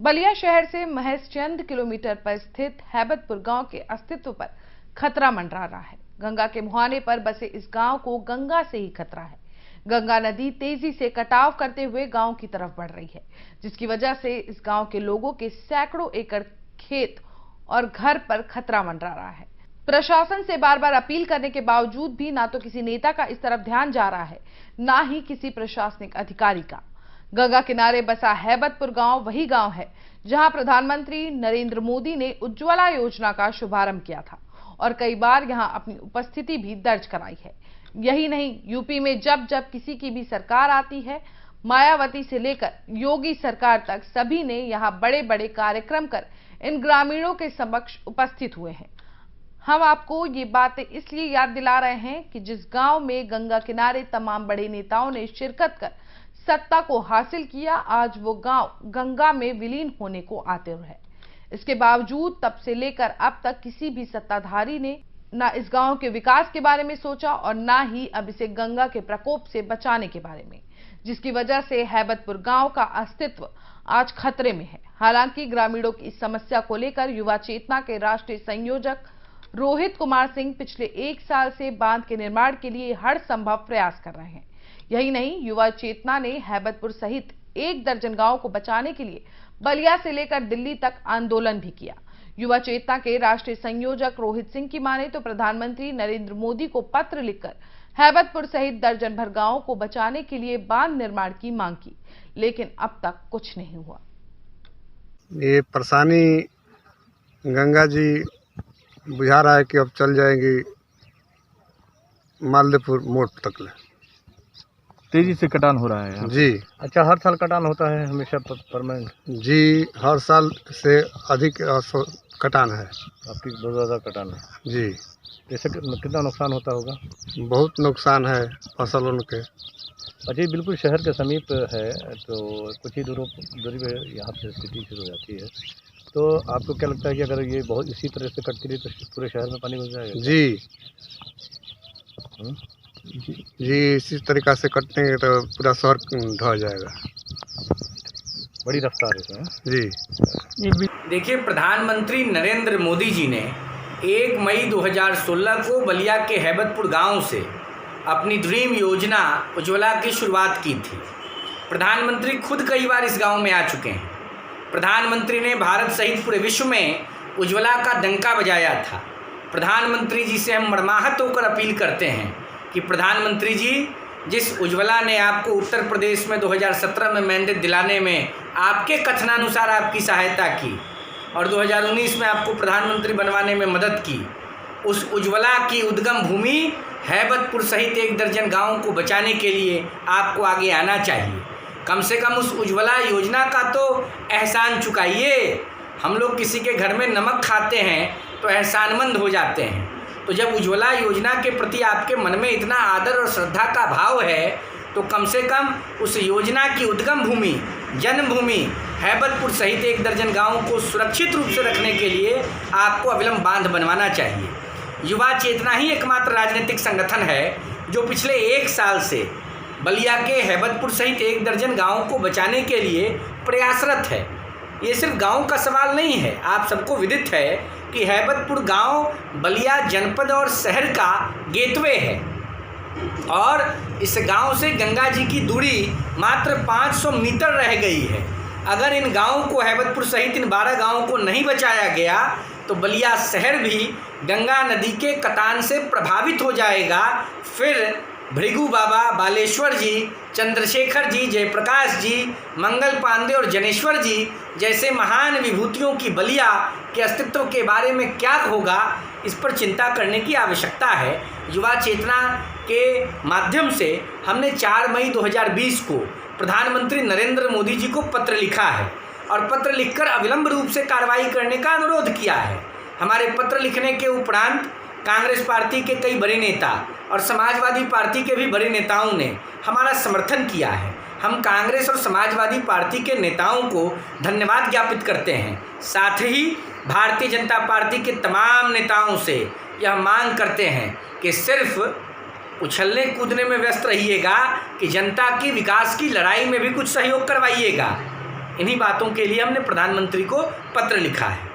बलिया शहर से महज चंद किलोमीटर पर स्थित हैबतपुर गांव के अस्तित्व पर खतरा मंडरा रहा है। गंगा के मुहाने पर बसे इस गांव को गंगा से ही खतरा है। गंगा नदी तेजी से कटाव करते हुए गांव की तरफ बढ़ रही है, जिसकी वजह से इस गांव के लोगों के सैकड़ों एकड़ खेत और घर पर खतरा मंडरा रहा है। प्रशासन से बार बार अपील करने के बावजूद भी ना तो किसी नेता का इस तरफ ध्यान जा रहा है, ना ही किसी प्रशासनिक अधिकारी का। गंगा किनारे बसा हैबतपुर गांव वही गांव है जहां प्रधानमंत्री नरेंद्र मोदी ने उज्ज्वला योजना का शुभारंभ किया था और कई बार यहां अपनी उपस्थिति भी दर्ज कराई है। यही नहीं, यूपी में जब जब किसी की भी सरकार आती है, मायावती से लेकर योगी सरकार तक सभी ने यहां बड़े बड़े कार्यक्रम कर इन ग्रामीणों के समक्ष उपस्थित हुए हैं। हम आपको ये बातें इसलिए याद दिला रहे हैं कि जिस गांव में गंगा किनारे तमाम बड़े नेताओं ने शिरकत कर सत्ता को हासिल किया, आज वो गांव गंगा में विलीन होने को आतुर है। इसके बावजूद तब से लेकर अब तक किसी भी सत्ताधारी ने ना इस गांव के विकास के बारे में सोचा और ना ही अब इसे गंगा के प्रकोप से बचाने के बारे में, जिसकी वजह से हैबतपुर गांव का अस्तित्व आज खतरे में है। हालांकि ग्रामीणों की इस समस्या को लेकर युवा चेतना के राष्ट्रीय संयोजक रोहित कुमार सिंह पिछले 1 साल से बांध के निर्माण के लिए हर संभव प्रयास कर रहे हैं। यही नहीं, युवा चेतना ने हैबतपुर सहित 1 दर्जन गांव को बचाने के लिए बलिया से लेकर दिल्ली तक आंदोलन भी किया। युवा चेतना के राष्ट्रीय संयोजक रोहित सिंह की माने तो प्रधानमंत्री नरेंद्र मोदी को पत्र लिखकर हैबतपुर सहित दर्जन भर गांवों को बचाने के लिए बांध निर्माण की मांग की, लेकिन अब तक कुछ नहीं हुआ। ये परेशानी गंगा जी बुझा रहा है कि अब चल जाएंगी मालदेपुर मोड़ तक ले। तेजी से कटान हो रहा है यहाँ जी। अच्छा, हर साल कटान होता है हमेशा परमानेंट? जी, हर साल से अधिक कटान है। आपकी बहुत ज़्यादा कटान है जी। जैसे कितना नुकसान होता होगा? बहुत नुकसान है फसलों के। अच्छा, ये बिल्कुल शहर के समीप है, तो कुछ ही दूरी पे यहाँ से स्थिति शुरू हो जाती है। तो आपको क्या लगता है कि अगर ये बहुत इसी तरह से कटती रही तो पूरे शहर में पानी घुस जाएगा? जी जी, इसी तरीक़ा से कटेंगे तो पूरा शहर ढह जाएगा। बड़ी रफ्तार है इसमें। जी। देखिए, प्रधानमंत्री नरेंद्र मोदी जी ने 1 मई 2016 को बलिया के हैबतपुर गांव से अपनी ड्रीम योजना उज्ज्वला की शुरुआत की थी। प्रधानमंत्री खुद कई बार इस गांव में आ चुके हैं। प्रधानमंत्री ने भारत सहित पूरे विश्व में उज्ज्वला का डंका बजाया था। प्रधानमंत्री जी से हम मर्माहत होकर अपील करते हैं कि प्रधानमंत्री जी, जिस उज्ज्वला ने आपको उत्तर प्रदेश में 2017 में मैंडेट दिलाने में आपके कथनानुसार आपकी सहायता की और 2019 में आपको प्रधानमंत्री बनवाने में मदद की, उस उज्ज्वला की उद्गम भूमि हैबतपुर सहित 1 दर्जन गाँव को बचाने के लिए आपको आगे आना चाहिए। कम से कम उस उज्ज्वला योजना का तो एहसान चुकाइए। हम लोग किसी के घर में नमक खाते हैं तो एहसानमंद हो जाते हैं, तो जब उज्ज्वला योजना के प्रति आपके मन में इतना आदर और श्रद्धा का भाव है तो कम से कम उस योजना की उद्गम भूमि, जन्मभूमि हैबतपुर सहित 1 दर्जन गाँव को सुरक्षित रूप से रखने के लिए आपको अविलंब बांध बनवाना चाहिए। युवा चेतना ही एकमात्र राजनीतिक संगठन है जो पिछले 1 साल से बलिया के हैबतपुर सहित 1 दर्जन गाँव को बचाने के लिए प्रयासरत है। ये सिर्फ गांव का सवाल नहीं है, आप सबको विदित है कि हैबतपुर गांव बलिया जनपद और शहर का गेटवे है और इस गांव से गंगा जी की दूरी मात्र 500 मीटर रह गई है। अगर इन गांवों को, हैबतपुर सहित इन 12 गांवों को नहीं बचाया गया तो बलिया शहर भी गंगा नदी के कटान से प्रभावित हो जाएगा। फिर भृगु बाबा, बालेश्वर जी, चंद्रशेखर जी, जयप्रकाश जी, मंगल पांडे और जनेश्वर जी जैसे महान विभूतियों की बलिया के अस्तित्व के बारे में क्या होगा, इस पर चिंता करने की आवश्यकता है। युवा चेतना के माध्यम से हमने 4 मई 2020 को प्रधानमंत्री नरेंद्र मोदी जी को पत्र लिखा है और पत्र लिखकर अविलंब रूप से कार्रवाई करने का अनुरोध किया है। हमारे पत्र लिखने के उपरांत कांग्रेस पार्टी के कई बड़े नेता और समाजवादी पार्टी के भी बड़े नेताओं ने हमारा समर्थन किया है। हम कांग्रेस और समाजवादी पार्टी के नेताओं को धन्यवाद ज्ञापित करते हैं। साथ ही भारतीय जनता पार्टी के तमाम नेताओं से यह मांग करते हैं कि सिर्फ उछलने कूदने में व्यस्त रहिएगा कि जनता की विकास की लड़ाई में भी कुछ सहयोग करवाइएगा। इन्हीं बातों के लिए हमने प्रधानमंत्री को पत्र लिखा है।